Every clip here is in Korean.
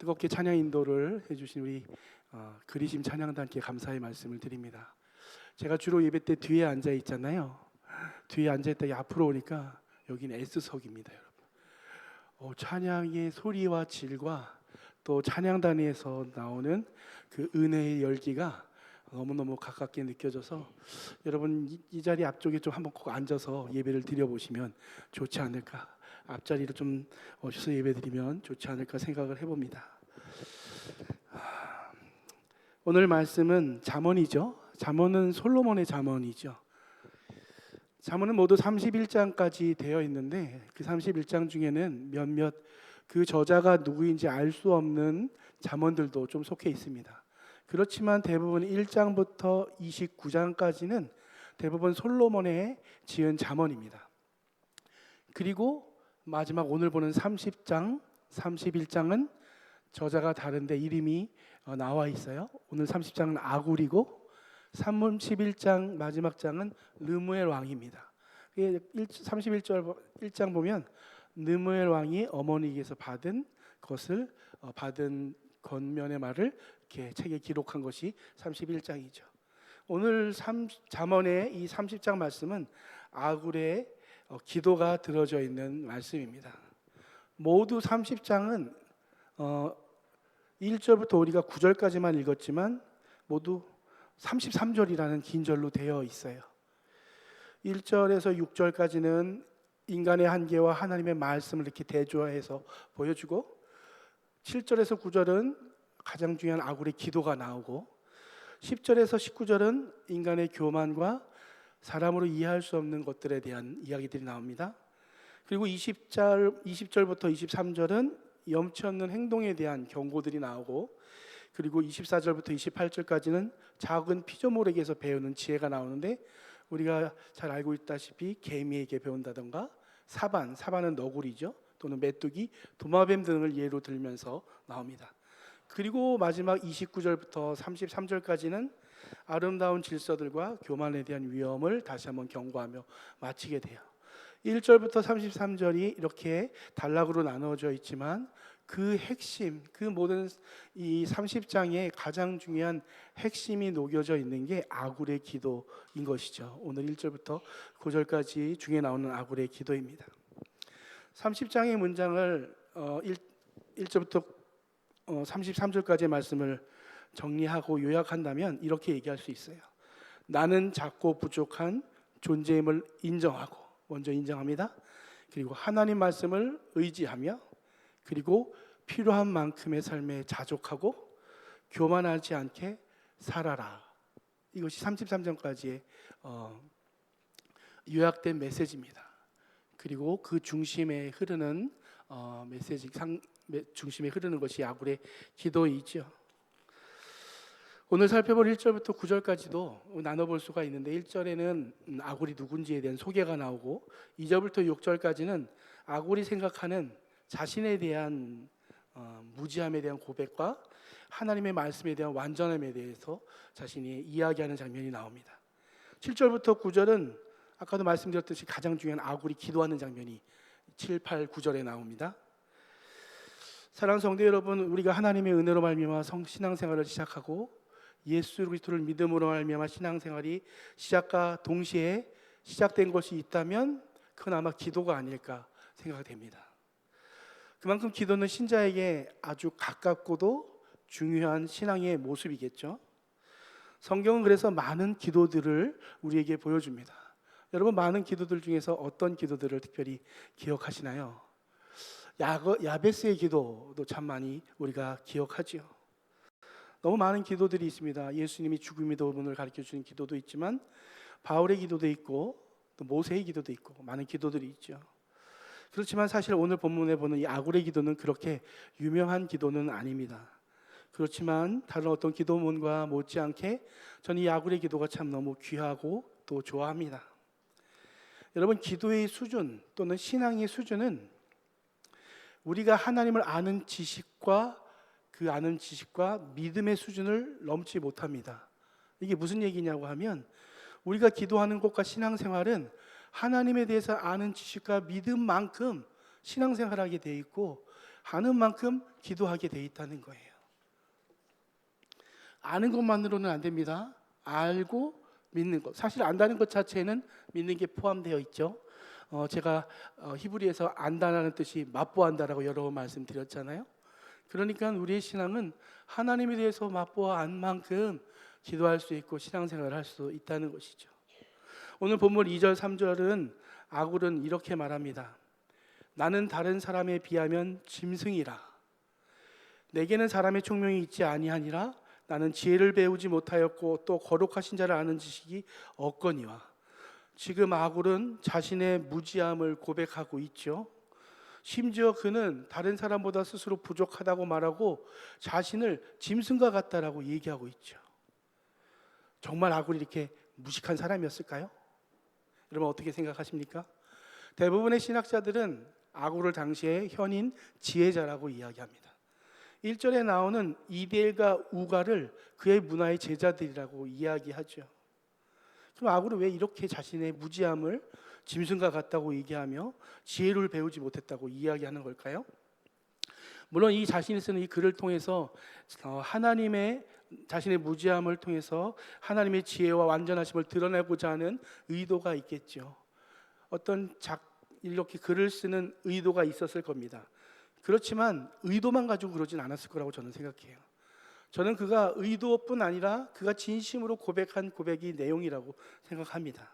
뜨겁게 찬양 인도를 해주신 우리 그리심 찬양단께 감사의 말씀을 드립니다. 제가 주로 예배 때 뒤에 앉아 있잖아요. 뒤에 앉아 있다가 앞으로 오니까 여기는 S석입니다, 여러분. 찬양의 소리와 질과 또 찬양단에서 나오는 그 은혜의 열기가 너무너무 가깝게 느껴져서 여러분 이 자리 앞쪽에 좀 한번 꼭 앉아서 예배를 드려보시면 좋지 않을까, 앞자리로 좀 오셔서 예배드리면 좋지 않을까 생각을 해봅니다. 오늘 말씀은 잠언이죠. 잠언은 솔로몬의 잠언이죠. 잠언은 모두 31장까지 되어 있는데 그 31장 중에는 몇몇 그 저자가 누구인지 알 수 없는 잠언들도 좀 속해 있습니다. 그렇지만 대부분 1장부터 29장까지는 대부분 솔로몬의 지은 잠언입니다. 그리고 마지막 오늘 보는 30장, 31장은 저자가 다른데 이름이 나와 있어요. 오늘 30장은 아굴이고 31장 마지막 장은 르무엘 왕입니다. 31절 1장 보면 르무엘 왕이 어머니에게서 받은 것을 받은 권면의 말을 이렇게 책에 기록한 것이 31장이죠. 오늘 잠언의 이 30장 말씀은 아굴의 기도가 들어져 있는 말씀입니다. 모두 30장은 1절부터 우리가 9절까지만 읽었지만 모두 33절이라는 긴 절로 되어 있어요. 1절에서 6절까지는 인간의 한계와 하나님의 말씀을 이렇게 대조해서 보여주고 7절에서 9절은 가장 중요한 아굴의 기도가 나오고 10절에서 19절은 인간의 교만과 사람으로 이해할 수 없는 것들에 대한 이야기들이 나옵니다. 그리고 20절부터 23절은 염치 없는 행동에 대한 경고들이 나오고 그리고 24절부터 28절까지는 작은 피조물에게서 배우는 지혜가 나오는데 우리가 잘 알고 있다시피 개미에게 배운다던가 사반은 너구리죠. 또는 메뚜기, 도마뱀 등을 예로 들면서 나옵니다. 그리고 마지막 29절부터 33절까지는 아름다운 질서들과 교만에 대한 위험을 다시 한번 경고하며 마치게 돼요. 1절부터 33절이 이렇게 단락으로 나누어져 있지만 그 핵심, 그 모든 이 30장의 가장 중요한 핵심이 녹여져 있는 게 아굴의 기도인 것이죠. 오늘 1절부터 9절까지 중에 나오는 아굴의 기도입니다. 30장의 문장을 1절부터 33절까지의 말씀을 정리하고 요약한다면 이렇게 얘기할 수 있어요. 나는 작고 부족한 존재임을 인정하고, 먼저 인정합니다. 그리고 하나님 말씀을 의지하며, 그리고 필요한 만큼의 삶에 자족하고 교만하지 않게 살아라. 이것이 33장까지의 요약된 메시지입니다. 그리고 그 중심에 흐르는 중심에 흐르는 것이 아굴의 기도이죠. 오늘 살펴볼 1절부터 9절까지도 나눠볼 수가 있는데 1절에는 아굴이 누군지에 대한 소개가 나오고 2절부터 6절까지는 아굴이 생각하는 자신에 대한 무지함에 대한 고백과 하나님의 말씀에 대한 완전함에 대해서 자신이 이야기하는 장면이 나옵니다. 7절부터 9절은 아까도 말씀드렸듯이 가장 중요한 아굴이 기도하는 장면이 7, 8, 9절에 나옵니다. 사랑하는 성도 여러분, 우리가 하나님의 은혜로 말미암아 신앙생활을 시작하고 예수 그리스도를 믿음으로 말미암아 신앙생활이 시작과 동시에 시작된 것이 있다면 그건 아마 기도가 아닐까 생각됩니다. 그만큼 기도는 신자에게 아주 가깝고도 중요한 신앙의 모습이겠죠. 성경은 그래서 많은 기도들을 우리에게 보여줍니다. 여러분, 많은 기도들 중에서 어떤 기도들을 특별히 기억하시나요? 야베스의 기도도 참 많이 우리가 기억하지요. 너무 많은 기도들이 있습니다. 예수님이 죽음의 도문을 가르쳐주는 기도도 있지만 바울의 기도도 있고 또 모세의 기도도 있고 많은 기도들이 있죠. 그렇지만 사실 오늘 본문에 보는 이 아굴의 기도는 그렇게 유명한 기도는 아닙니다. 그렇지만 다른 어떤 기도문과 못지않게 저는 이 아굴의 기도가 참 너무 귀하고 또 좋아합니다. 여러분, 기도의 수준 또는 신앙의 수준은 우리가 하나님을 아는 지식과 그 아는 지식과 믿음의 수준을 넘지 못합니다. 이게 무슨 얘기냐고 하면 우리가 기도하는 것과 신앙생활은 하나님에 대해서 아는 지식과 믿음만큼 신앙생활하게 돼 있고 아는 만큼 기도하게 돼 있다는 거예요. 아는 것만으로는 안 됩니다. 알고 믿는 것. 사실 안다는 것 자체는 믿는 게 포함되어 있죠. 제가 히브리에서 안다라는 뜻이 맛보한다라고 여러 번 말씀드렸잖아요. 그러니까 우리의 신앙은 하나님에 대해서 맛보아 안 만큼 기도할 수 있고 신앙생활을 할 수 있다는 것이죠. 오늘 본문 2절 3절은 아굴은 이렇게 말합니다. 나는 다른 사람에 비하면 짐승이라. 내게는 사람의 총명이 있지 아니하니라. 나는 지혜를 배우지 못하였고 또 거룩하신 자를 아는 지식이 없거니와. 지금 아굴은 자신의 무지함을 고백하고 있죠. 심지어 그는 다른 사람보다 스스로 부족하다고 말하고 자신을 짐승과 같다라고 얘기하고 있죠. 정말 아굴이 이렇게 무식한 사람이었을까요? 여러분 어떻게 생각하십니까? 대부분의 신학자들은 아굴을 당시에 현인 지혜자라고 이야기합니다. 1절에 나오는 이델과 우갈을 그의 문화의 제자들이라고 이야기하죠. 그럼 아굴은 왜 이렇게 자신의 무지함을 짐승과 같다고 얘기하며 지혜를 배우지 못했다고 이야기하는 걸까요? 물론 이 자신이 쓰는 이 글을 통해서 하나님의 자신의 무지함을 통해서 하나님의 지혜와 완전하심을 드러내고자 하는 의도가 있겠죠. 어떤 이렇게 글을 쓰는 의도가 있었을 겁니다. 그렇지만 의도만 가지고 그러진 않았을 거라고 저는 생각해요. 저는 그가 의도뿐 아니라 그가 진심으로 고백한 고백이 내용이라고 생각합니다.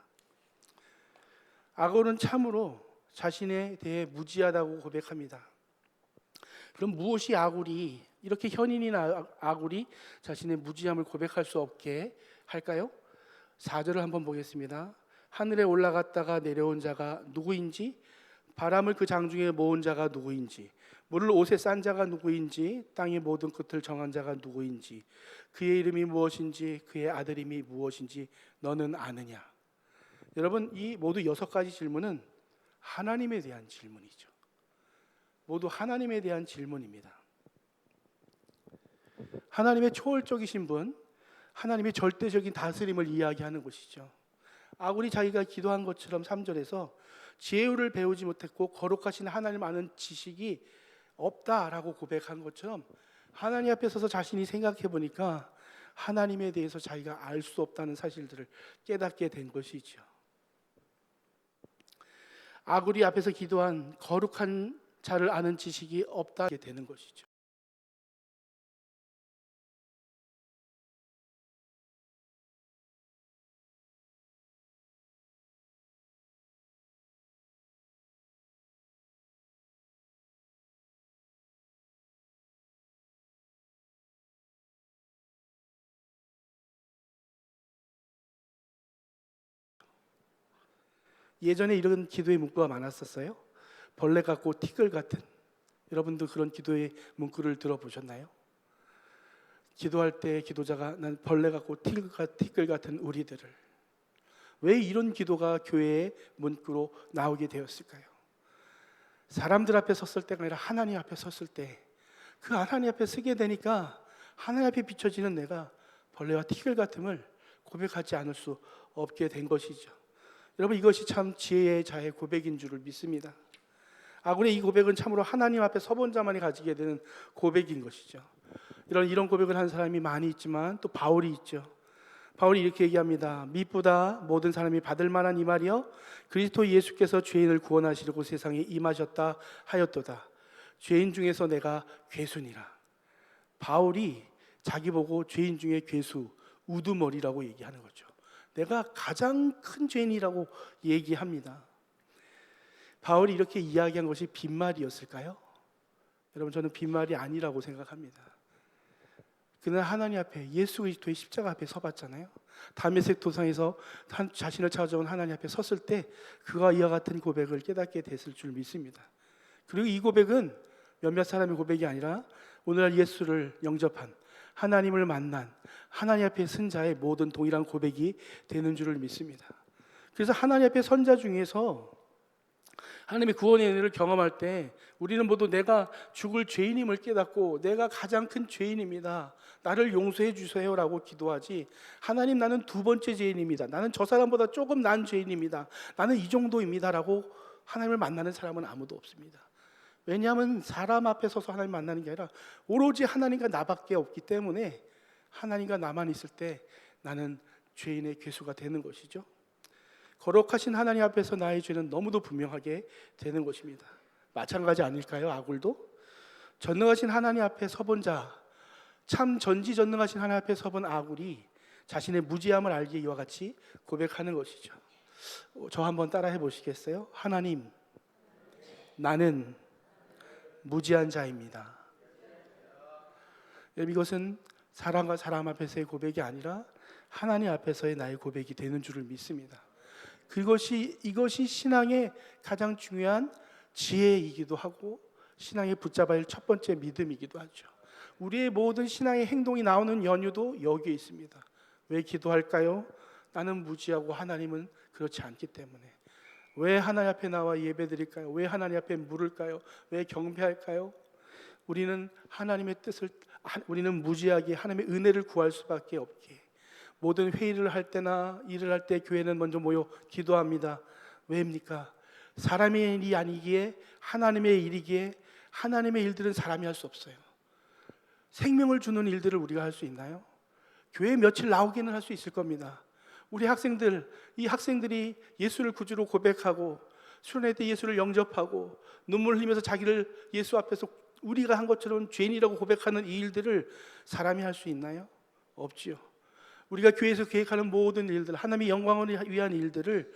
아굴은 참으로 자신에 대해 무지하다고 고백합니다. 그럼 무엇이 아굴이 이렇게 현인인 아굴이 자신의 무지함을 고백할 수 없게 할까요? 4절을 한번 보겠습니다. 하늘에 올라갔다가 내려온 자가 누구인지, 바람을 그 장중에 모은 자가 누구인지, 물을 옷에 싼 자가 누구인지, 땅의 모든 끝을 정한 자가 누구인지, 그의 이름이 무엇인지, 그의 아들임이 무엇인지 너는 아느냐. 여러분, 이 모두 6가지 질문은 하나님에 대한 질문이죠. 모두 하나님에 대한 질문입니다. 하나님의 초월적이신 분, 하나님의 절대적인 다스림을 이야기하는 것이죠. 아굴이 자기가 기도한 것처럼 3절에서 지혜를 배우지 못했고 거룩하신 하나님 아는 지식이 없다라고 고백한 것처럼 하나님 앞에 서서 자신이 생각해 보니까 하나님에 대해서 자기가 알 수 없다는 사실들을 깨닫게 된 것이죠. 아굴이 앞에서 기도한 거룩한 자를 아는 지식이 없다게 되는 것이죠. 예전에 이런 기도의 문구가 많았었어요. 벌레 같고 티끌 같은. 여러분도 그런 기도의 문구를 들어보셨나요? 기도할 때 기도자가 난 벌레 같고 티끌 같은 우리들을. 왜 이런 기도가 교회의 문구로 나오게 되었을까요? 사람들 앞에 섰을 때가 아니라 하나님 앞에 섰을 때 그 하나님 앞에 서게 되니까 하나님 앞에 비춰지는 내가 벌레와 티끌 같음을 고백하지 않을 수 없게 된 것이죠. 여러분 이것이 참 지혜의 자의 고백인 줄을 믿습니다. 아굴의 이 고백은 참으로 하나님 앞에 서본 자만이 가지게 되는 고백인 것이죠. 이런 고백을 한 사람이 많이 있지만 또 바울이 있죠. 바울이 이렇게 얘기합니다. 미쁘다 모든 사람이 받을 만한 이 말이여 그리스도 예수께서 죄인을 구원하시려고 세상에 임하셨다 하였도다. 죄인 중에서 내가 괴수니라. 바울이 자기 보고 죄인 중에 괴수, 우두머리라고 얘기하는 거죠. 내가 가장 큰 죄인이라고 얘기합니다. 바울이 이렇게 이야기한 것이 빈말이었을까요? 여러분 저는 빈말이 아니라고 생각합니다. 그는 하나님 앞에 예수 그리스도의 십자가 앞에 서봤잖아요. 다메섹 도상에서 자신을 찾아온 하나님 앞에 섰을 때 그가 이와 같은 고백을 깨닫게 됐을 줄 믿습니다. 그리고 이 고백은 몇몇 사람의 고백이 아니라 오늘날 예수를 영접한 하나님을 만난 하나님 앞에 선 자의 모든 동일한 고백이 되는 줄을 믿습니다. 그래서 하나님 앞에 선 자 중에서 하나님의 구원의 은혜를 경험할 때 우리는 모두 내가 죽을 죄인임을 깨닫고 내가 가장 큰 죄인입니다. 나를 용서해 주세요라고 기도하지 하나님 나는 두 번째 죄인입니다. 나는 저 사람보다 조금 난 죄인입니다. 나는 이 정도입니다라고 하나님을 만나는 사람은 아무도 없습니다. 왜냐하면 사람 앞에 서서 하나님 만나는 게 아니라 오로지 하나님과 나밖에 없기 때문에 하나님과 나만 있을 때 나는 죄인의 괴수가 되는 것이죠. 거룩하신 하나님 앞에서 나의 죄는 너무도 분명하게 되는 것입니다. 마찬가지 아닐까요? 아굴도 전능하신 하나님 앞에 서본 자, 참 전지전능하신 하나님 앞에 서본 아굴이 자신의 무지함을 알기에 이와 같이 고백하는 것이죠. 저 한번 따라해 보시겠어요? 하나님, 나는 무지한 자입니다. 여러분, 이것은 사람과 사람 앞에서의 고백이 아니라 하나님 앞에서의 나의 고백이 되는 줄을 믿습니다. 이것이 신앙의 가장 중요한 지혜이기도 하고 신앙에 붙잡아야 할 첫 번째 믿음이기도 하죠. 우리의 모든 신앙의 행동이 나오는 연유도 여기에 있습니다. 왜 기도할까요? 나는 무지하고 하나님은 그렇지 않기 때문에. 왜 하나님 앞에 나와 예배드릴까요? 왜 하나님 앞에 물을까요? 왜 경배할까요? 우리는 하나님의 뜻을, 우리는 무지하게 하나님의 은혜를 구할 수밖에 없기에 모든 회의를 할 때나 일을 할 때 교회는 먼저 모여 기도합니다. 왜입니까? 사람의 일이 아니기에 하나님의 일이기에 하나님의 일들은 사람이 할 수 없어요. 생명을 주는 일들을 우리가 할 수 있나요? 교회 며칠 나오기는 할 수 있을 겁니다. 우리 학생들, 이 학생들이 예수를 구주로 고백하고 수련회 때 예수를 영접하고 눈물 흘리면서 자기를 예수 앞에서 우리가 한 것처럼 죄인이라고 고백하는 이 일들을 사람이 할 수 있나요? 없지요. 우리가 교회에서 계획하는 모든 일들, 하나님의 영광을 위한 일들을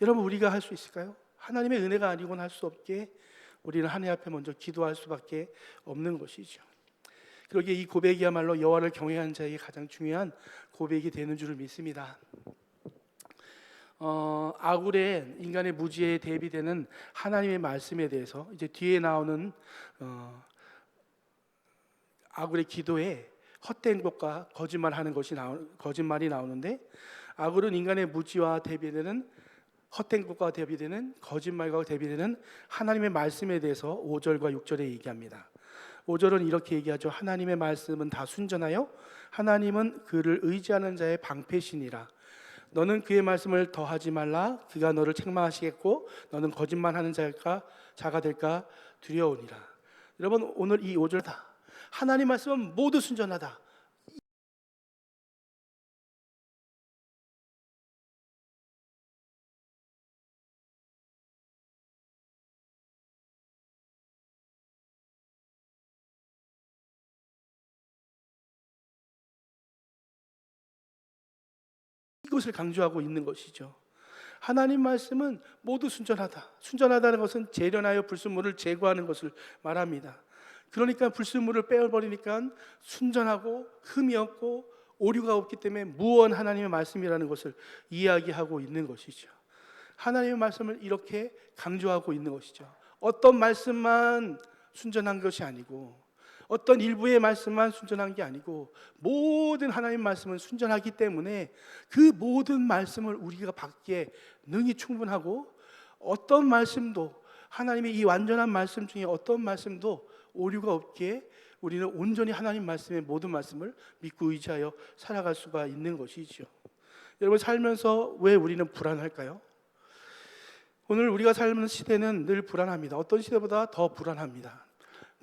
여러분 우리가 할 수 있을까요? 하나님의 은혜가 아니고는 할 수 없게 우리는 하나님 앞에 먼저 기도할 수밖에 없는 것이죠. 그러기에 이 고백이야말로 여호와를 경외하는 자에게 가장 중요한 고백이 되는 줄을 믿습니다. 아굴의 인간의 무지에 대비되는 하나님의 말씀에 대해서 이제 뒤에 나오는 아굴의 기도에 헛된 것과 거짓말이 나오는데 아굴은 인간의 무지와 대비되는 헛된 것과 대비되는 거짓말과 대비되는 하나님의 말씀에 대해서 5절과 6절에 얘기합니다. 5절은 이렇게 얘기하죠. 하나님의 말씀은 다 순전하여 하나님은 그를 의지하는 자의 방패시니라. 너는 그의 말씀을 더하지 말라. 그가 너를 책망하시겠고 너는 거짓말하는 자가 될까 두려우니라. 여러분 오늘 이 5절 다 하나님 말씀은 모두 순전하다. 이것을 강조하고 있는 것이죠. 하나님 말씀은 모두 순전하다. 순전하다는 것은 재련하여 불순물을 제거하는 것을 말합니다. 그러니까 불순물을 빼어버리니까 순전하고 흠이 없고 오류가 없기 때문에 무언 하나님의 말씀이라는 것을 이야기하고 있는 것이죠. 하나님의 말씀을 이렇게 강조하고 있는 것이죠. 어떤 말씀만 순전한 것이 아니고 어떤 일부의 말씀만 순전한 게 아니고 모든 하나님의 말씀은 순전하기 때문에 그 모든 말씀을 우리가 받기에 능히 충분하고 어떤 말씀도 하나님의 이 완전한 말씀 중에 어떤 말씀도 오류가 없기에 우리는 온전히 하나님 말씀의 모든 말씀을 믿고 의지하여 살아갈 수가 있는 것이죠. 여러분 살면서 왜 우리는 불안할까요? 오늘 우리가 살는 시대는 늘 불안합니다. 어떤 시대보다 더 불안합니다.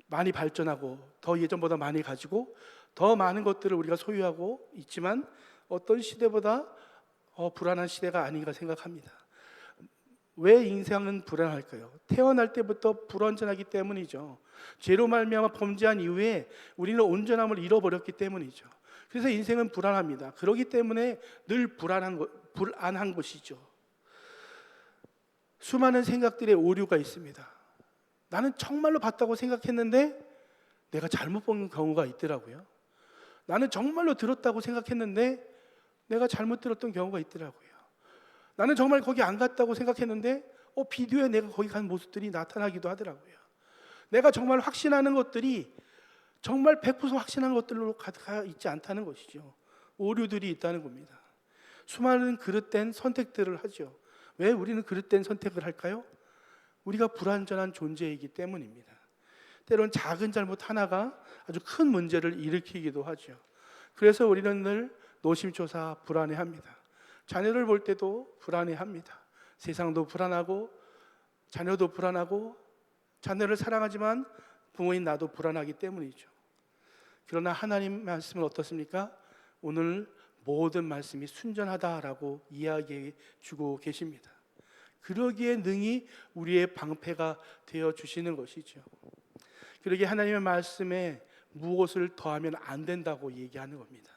많이 발전하고 더 예전보다 많이 가지고 더 많은 것들을 우리가 소유하고 있지만 어떤 시대보다 불안한 시대가 아닌가 생각합니다. 왜 인생은 불안할까요? 태어날 때부터 불완전하기 때문이죠. 죄로 말미암아 범죄한 이후에 우리는 온전함을 잃어버렸기 때문이죠. 그래서 인생은 불안합니다. 그렇기 때문에 늘 불안한 것이죠. 수많은 생각들의 오류가 있습니다. 나는 정말로 봤다고 생각했는데 내가 잘못 본 경우가 있더라고요. 나는 정말로 들었다고 생각했는데 내가 잘못 들었던 경우가 있더라고요. 나는 정말 거기 안 갔다고 생각했는데 비디오에 내가 거기 간 모습들이 나타나기도 하더라고요. 내가 정말 확신하는 것들이 정말 100% 확신하는 것들로 가득 있지 않다는 것이죠. 오류들이 있다는 겁니다. 수많은 그릇된 선택들을 하죠. 왜 우리는 그릇된 선택을 할까요? 우리가 불완전한 존재이기 때문입니다. 때로는 작은 잘못 하나가 아주 큰 문제를 일으키기도 하죠. 그래서 우리는 늘 노심초사 불안해합니다. 자녀를 볼 때도 불안해합니다. 세상도 불안하고 자녀도 불안하고 자녀를 사랑하지만 부모인 나도 불안하기 때문이죠. 그러나 하나님 말씀은 어떻습니까? 오늘 모든 말씀이 순전하다라고 이야기해 주고 계십니다. 그러기에 능히 우리의 방패가 되어 주시는 것이죠. 그러기에 하나님의 말씀에 무엇을 더하면 안 된다고 얘기하는 겁니다.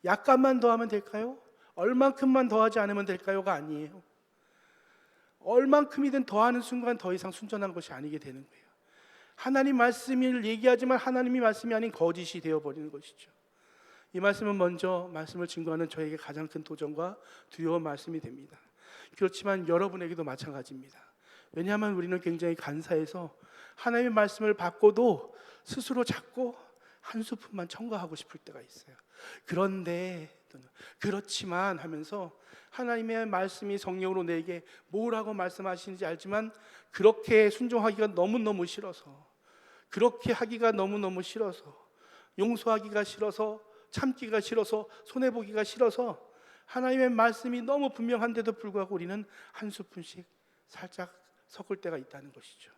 약간만 더하면 될까요? 얼만큼만 더하지 않으면 될까요가 아니에요. 얼만큼이든 더하는 순간 더 이상 순전한 것이 아니게 되는 거예요. 하나님 말씀을 얘기하지만 하나님이 말씀이 아닌 거짓이 되어버리는 것이죠. 이 말씀은 먼저 말씀을 증거하는 저에게 가장 큰 도전과 두려운 말씀이 됩니다. 그렇지만 여러분에게도 마찬가지입니다. 왜냐하면 우리는 굉장히 간사해서 하나님의 말씀을 받고도 스스로 자꾸 한 스푼만 첨가하고 싶을 때가 있어요. 그런데 그렇지만 하면서 하나님의 말씀이 성령으로 내게 뭐라고 말씀하시는지 알지만 그렇게 순종하기가 너무너무 싫어서, 그렇게 하기가 너무너무 싫어서, 용서하기가 싫어서, 참기가 싫어서, 손해보기가 싫어서 하나님의 말씀이 너무 분명한데도 불구하고 우리는 한 스푼씩 살짝 섞을 때가 있다는 것이죠.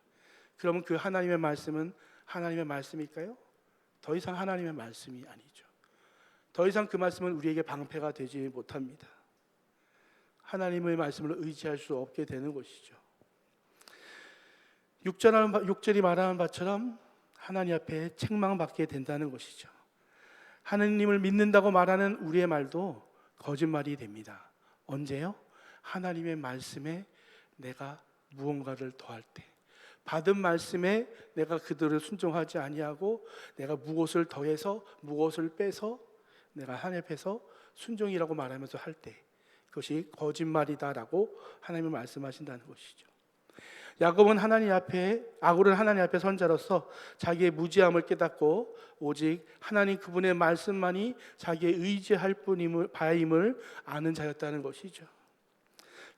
그러면 그 하나님의 말씀은 하나님의 말씀일까요? 더 이상 하나님의 말씀이 아니죠. 더 이상 그 말씀은 우리에게 방패가 되지 못합니다. 하나님의 말씀을 의지할 수 없게 되는 것이죠. 6절이 말하는 바처럼 하나님 앞에 책망받게 된다는 것이죠. 하나님을 믿는다고 말하는 우리의 말도 거짓말이 됩니다. 언제요? 하나님의 말씀에 내가 무언가를 더할 때, 받은 말씀에 내가 그들을 순종하지 아니하고 내가 무엇을 더해서 무엇을 빼서 내가 하나님 앞에서 순종이라고 말하면서 할 때, 그것이 거짓말이다라고 하나님이 말씀하신다는 것이죠. 야곱은 아굴은 하나님 앞에 선자로서 자기의 무지함을 깨닫고 오직 하나님 그분의 말씀만이 자기의 의지할 바임을 아는 자였다는 것이죠.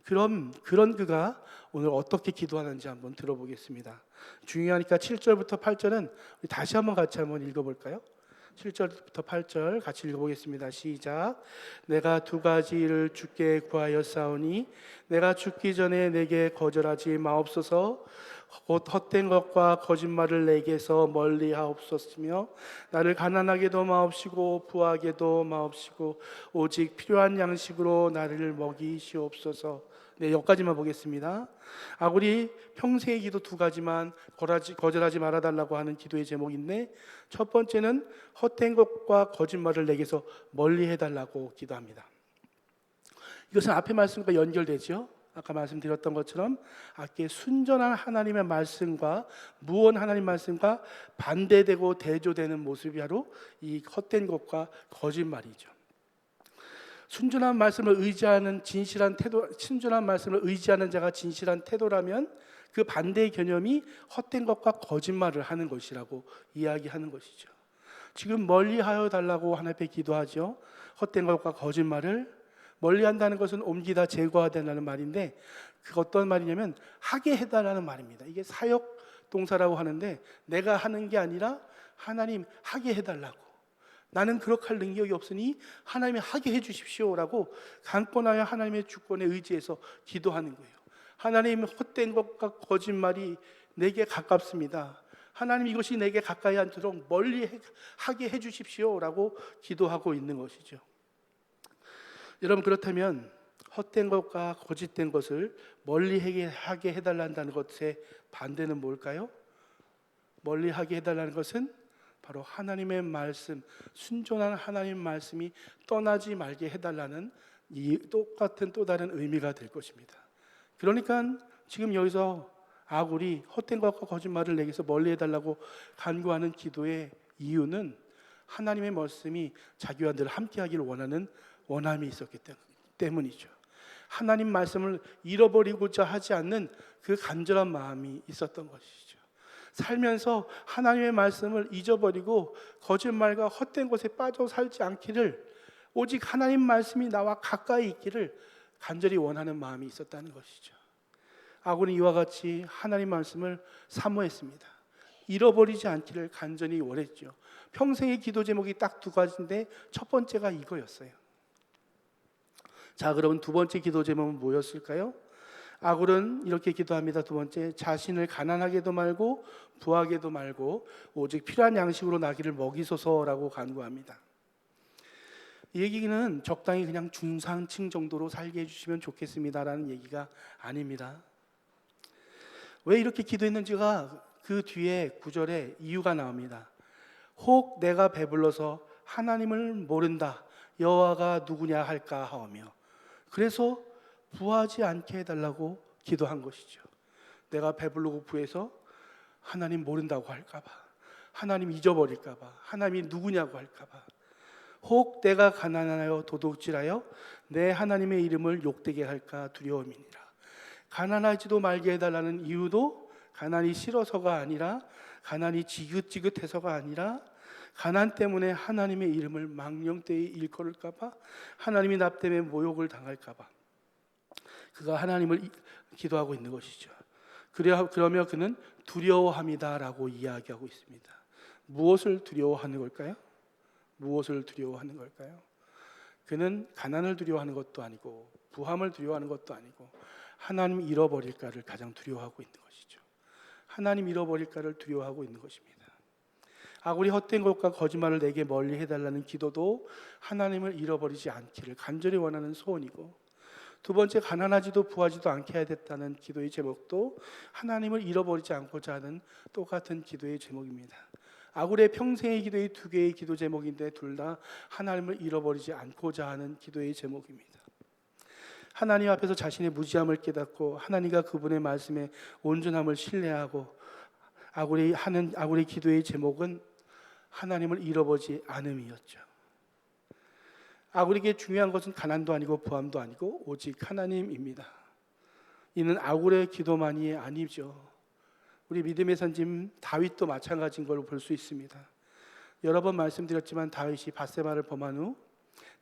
그런 그가 오늘 어떻게 기도하는지 한번 들어보겠습니다. 중요하니까 7절부터 8절은 다시 한번 같이 한번 읽어볼까요? 7절부터 8절 같이 읽어보겠습니다. 시작. 내가 두 가지를 주께 구하였사오니 내가 죽기 전에 내게 거절하지 마옵소서. 곧 헛된 것과 거짓말을 내게서 멀리 하옵소서며 나를 가난하게도 마옵시고 부하게도 마옵시고 오직 필요한 양식으로 나를 먹이시옵소서. 네, 여기까지만 보겠습니다. 아굴이 평생의 기도 두 가지만 거절하지 말아달라고 하는 기도의 제목인데, 첫 번째는 헛된 것과 거짓말을 내게서 멀리 해달라고 기도합니다. 이것은 앞의 말씀과 연결되죠. 아까 말씀드렸던 것처럼 앞에 순전한 하나님의 말씀과 무언 하나님 말씀과 반대되고 대조되는 모습이 바로 이 헛된 것과 거짓말이죠. 순전한 말씀을 의지하는 진실한 태도, 순전한 말씀을 의지하는 자가 진실한 태도라면 그 반대의 개념이 헛된 것과 거짓말을 하는 것이라고 이야기하는 것이죠. 지금 멀리하여 달라고 하나님 앞에 기도하죠. 헛된 것과 거짓말을 멀리한다는 것은 옮기다 제거하다는 말인데, 그 어떤 말이냐면 하게 해달라는 말입니다. 이게 사역 동사라고 하는데 내가 하는 게 아니라 하나님 하게 해달라고, 나는 그렇게 할 능력이 없으니 하나님이 하게 해주십시오라고 강권하여 하나님의 주권에 의지해서 기도하는 거예요. 하나님, 헛된 것과 거짓말이 내게 가깝습니다. 하나님, 이것이 내게 가까이 않도록 멀리 하게 해주십시오라고 기도하고 있는 것이죠. 여러분, 그렇다면 헛된 것과 거짓된 것을 멀리 하게 해달라는 것의 반대는 뭘까요? 멀리 하게 해달라는 것은 바로 하나님의 말씀, 순전한 하나님 말씀이 떠나지 말게 해달라는 이 똑같은 또 다른 의미가 될 것입니다. 그러니까 지금 여기서 아굴이 헛된 것과 거짓말을 내게서 멀리 해달라고 간구하는 기도의 이유는 하나님의 말씀이 자기와 늘 함께하기를 원하는 원함이 있었기 때문이죠. 하나님 말씀을 잃어버리고자 하지 않는 그 간절한 마음이 있었던 것이죠. 살면서 하나님의 말씀을 잊어버리고 거짓말과 헛된 것에 빠져 살지 않기를, 오직 하나님 말씀이 나와 가까이 있기를 간절히 원하는 마음이 있었다는 것이죠. 아굴은 이와 같이 하나님 말씀을 사모했습니다. 잃어버리지 않기를 간절히 원했죠. 평생의 기도 제목이 딱 두 가지인데 첫 번째가 이거였어요. 자, 그러면 두 번째 기도 제목은 뭐였을까요? 아굴은 이렇게 기도합니다. 두 번째, 자신을 가난하게도 말고 부하게도 말고 오직 필요한 양식으로 나귀를 먹이소서라고 간구합니다. 이 얘기는 적당히 그냥 중상층 정도로 살게 해주시면 좋겠습니다라는 얘기가 아닙니다. 왜 이렇게 기도했는지가 그 뒤에 9절에 이유가 나옵니다. 혹 내가 배불러서 하나님을 모른다 여호와가 누구냐 할까 하오며, 그래서 부하지 않게 해달라고 기도한 것이죠. 내가 배부르고 부해서 하나님 모른다고 할까봐, 하나님 잊어버릴까봐, 하나님이 누구냐고 할까봐. 혹 내가 가난하여 도둑질하여 내 하나님의 이름을 욕되게 할까 두려움이니라. 가난하지도 말게 해달라는 이유도 가난이 싫어서가 아니라, 가난이 지긋지긋해서가 아니라, 가난 때문에 하나님의 이름을 망령되이 일컬을까봐, 하나님이 나 때문에 모욕을 당할까봐 그가 하나님을 기도하고 있는 것이죠. 그러며 그는 두려워합니다라고 이야기하고 있습니다. 무엇을 두려워하는 걸까요? 무엇을 두려워하는 걸까요? 그는 가난을 두려워하는 것도 아니고 부함을 두려워하는 것도 아니고 하나님 잃어버릴까를 가장 두려워하고 있는 것이죠. 하나님 잃어버릴까를 두려워하고 있는 것입니다. 아굴이 헛된 것과 거짓말을 내게 멀리 해달라는 기도도 하나님을 잃어버리지 않기를 간절히 원하는 소원이고, 두 번째, 가난하지도 부하지도 않게 해야 됐다는 기도의 제목도 하나님을 잃어버리지 않고자 하는 똑같은 기도의 제목입니다. 아굴의 평생의 기도의 두 개의 기도 제목인데 둘 다 하나님을 잃어버리지 않고자 하는 기도의 제목입니다. 하나님 앞에서 자신의 무지함을 깨닫고 하나님과 그분의 말씀에 온전함을 신뢰하고 아굴의 기도의 제목은 하나님을 잃어버리지 않음이었죠. 아굴에게 중요한 것은 가난도 아니고 부함도 아니고 오직 하나님입니다. 이는 아굴의 기도만이 아니죠. 우리 믿음의 선진 다윗도 마찬가지인 걸로 볼 수 있습니다. 여러 번 말씀드렸지만 다윗이 밧세바를 범한 후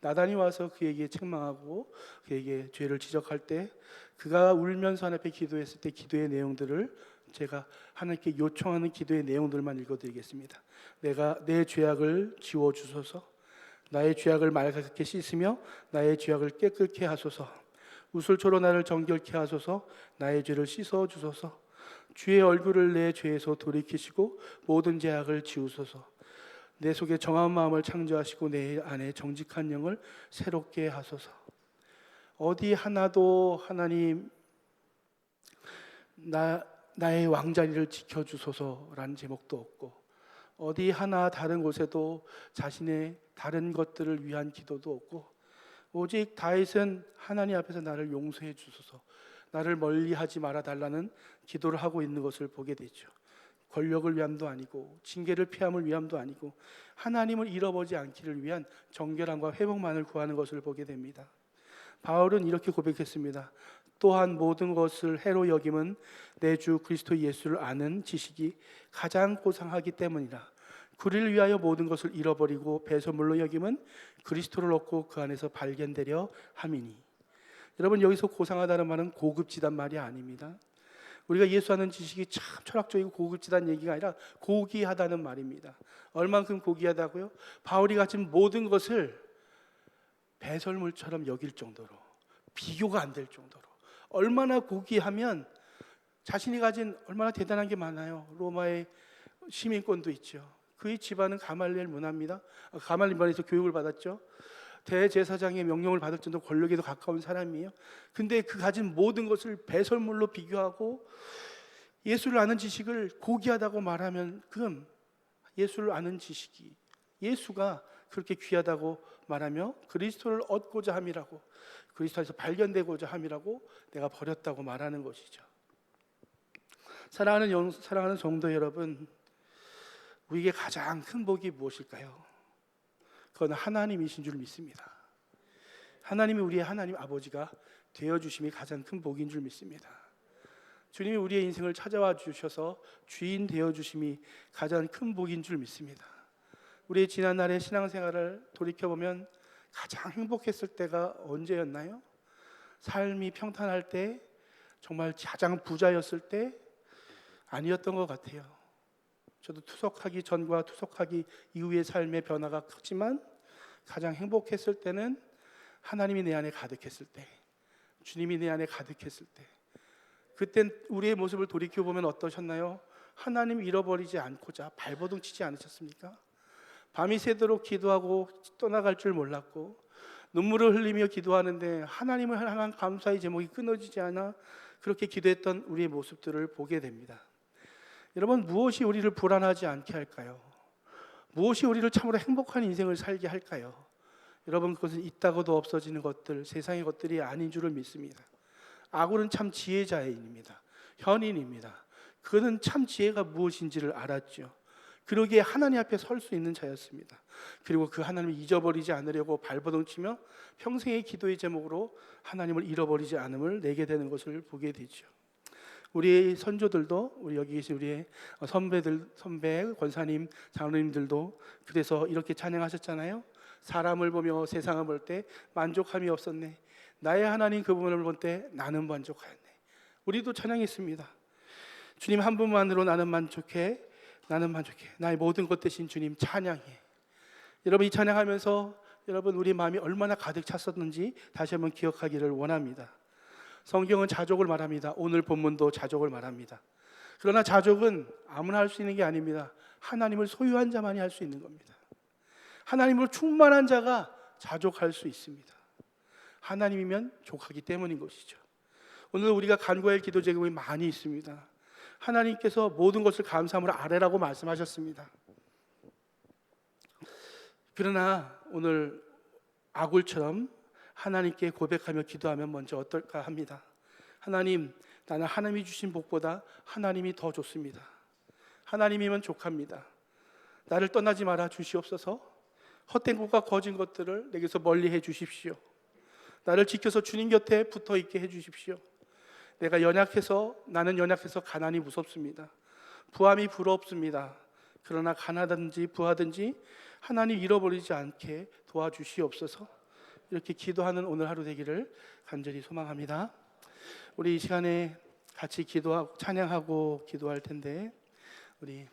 나단이 와서 그에게 책망하고 그에게 죄를 지적할 때 그가 울면서 하나님 앞에 기도했을 때 기도의 내용들을 제가 하나님께 요청하는 기도의 내용들만 읽어드리겠습니다. 내가 내 죄악을 지워주소서, 나의 죄악을 맑게 씻으며 나의 죄악을 깨끗게 하소서, 우슬초로 나를 정결케 하소서, 나의 죄를 씻어주소서, 주의 얼굴을 내 죄에서 돌이키시고 모든 죄악을 지우소서, 내 속에 정한 마음을 창조하시고 내 안에 정직한 영을 새롭게 하소서. 어디 하나도 하나님 나의 왕자리를 지켜주소서라는 제목도 없고, 어디 하나 다른 곳에도 자신의 다른 것들을 위한 기도도 없고, 오직 다윗은 하나님 앞에서 나를 용서해 주소서, 나를 멀리하지 말아 달라는 기도를 하고 있는 것을 보게 되죠. 권력을 위함도 아니고 징계를 피함을 위함도 아니고 하나님을 잃어버리지 않기를 위한 정결함과 회복만을 구하는 것을 보게 됩니다. 바울은 이렇게 고백했습니다. 또한 모든 것을 해로 여김은 내 주 그리스도 예수를 아는 지식이 가장 고상하기 때문이라. 그를 위하여 모든 것을 잃어버리고 배설물로 여김은 그리스도를 얻고 그 안에서 발견되려 함이니. 여러분, 여기서 고상하다는 말은 고급지단 말이 아닙니다. 우리가 예수 아는 지식이 참 철학적이고 고급지다는 얘기가 아니라 고귀하다는 말입니다. 얼만큼 고귀하다고요? 바울이 가진 모든 것을 배설물처럼 여길 정도로, 비교가 안 될 정도로, 얼마나 고귀하면 자신이 가진 얼마나 대단한 게 많아요. 로마의 시민권도 있죠. 그의 집안은 가말리엘 문화입니다. 가말리엘 문화에서 교육을 받았죠. 대제사장의 명령을 받을 정도 권력에도 가까운 사람이에요. 근데 그 가진 모든 것을 배설물로 비교하고 예수를 아는 지식을 고귀하다고 말하면, 그럼 예수를 아는 지식이, 예수가 그렇게 귀하다고 말하며 그리스도를 얻고자 함이라고, 그리스도에서 발견되고자 함이라고 내가 버렸다고 말하는 것이죠. 사랑하는 성도 여러분, 우리에게 가장 큰 복이 무엇일까요? 그건 하나님이신 줄 믿습니다. 하나님이 우리의 하나님 아버지가 되어주심이 가장 큰 복인 줄 믿습니다. 주님이 우리의 인생을 찾아와 주셔서 주인 되어주심이 가장 큰 복인 줄 믿습니다. 우리의 지난날의 신앙생활을 돌이켜보면 가장 행복했을 때가 언제였나요? 삶이 평탄할 때, 정말 가장 부자였을 때? 아니었던 것 같아요. 저도 투석하기 전과 투석하기 이후의 삶의 변화가 크지만 가장 행복했을 때는 하나님이 내 안에 가득했을 때, 주님이 내 안에 가득했을 때, 그땐 우리의 모습을 돌이켜 보면 어떠셨나요? 하나님 잃어버리지 않고자 발버둥 치지 않으셨습니까? 밤이 새도록 기도하고 떠나갈 줄 몰랐고 눈물을 흘리며 기도하는데 하나님을 향한 감사의 제목이 끊어지지 않아 그렇게 기도했던 우리의 모습들을 보게 됩니다. 여러분, 무엇이 우리를 불안하지 않게 할까요? 무엇이 우리를 참으로 행복한 인생을 살게 할까요? 여러분, 그것은 있다고도 없어지는 것들, 세상의 것들이 아닌 줄을 믿습니다. 아굴은 참 지혜자입니다. 현인입니다. 그는 참 지혜가 무엇인지를 알았죠. 그러기에 하나님 앞에 설 수 있는 자였습니다. 그리고 그 하나님을 잊어버리지 않으려고 발버둥치며 평생의 기도의 제목으로 하나님을 잃어버리지 않음을 내게 되는 것을 보게 되죠. 우리 선조들도, 우리 여기 계신 우리의 선배 권사님, 장로님들도 그래서 이렇게 찬양하셨잖아요. 사람을 보며 세상을 볼 때 만족함이 없었네. 나의 하나님 그분을 볼 때 나는 만족하였네. 우리도 찬양했습니다. 주님 한 분만으로 나는 만족해. 나는 만족해. 나의 모든 것 대신 주님 찬양해. 여러분, 이 찬양하면서 여러분 우리 마음이 얼마나 가득 찼었는지 다시 한번 기억하기를 원합니다. 성경은 자족을 말합니다. 오늘 본문도 자족을 말합니다. 그러나 자족은 아무나 할 수 있는 게 아닙니다. 하나님을 소유한 자만이 할 수 있는 겁니다. 하나님으로 충만한 자가 자족할 수 있습니다. 하나님이면 족하기 때문인 것이죠. 오늘 우리가 간구할 기도 제목이 많이 있습니다. 하나님께서 모든 것을 감사함으로 아뢰라고 말씀하셨습니다. 그러나 오늘 아굴처럼 하나님께 고백하며 기도하면 먼저 어떨까 합니다. 하나님, 나는 하나님이 주신 복보다 하나님이 더 좋습니다. 하나님이면 족합니다. 나를 떠나지 말아 주시옵소서. 헛된 것과 거짓 것들을 내게서 멀리 해 주십시오. 나를 지켜서 주님 곁에 붙어 있게 해 주십시오. 나는 연약해서 가난이 무섭습니다. 부함이 부럽습니다. 그러나 가난하든지 부하든지 하나님 잃어버리지 않게 도와주시옵소서. 이렇게 기도하는 오늘 하루 되기를 간절히 소망합니다. 우리 이 시간에 같이 기도하고 찬양하고 기도할 텐데 우리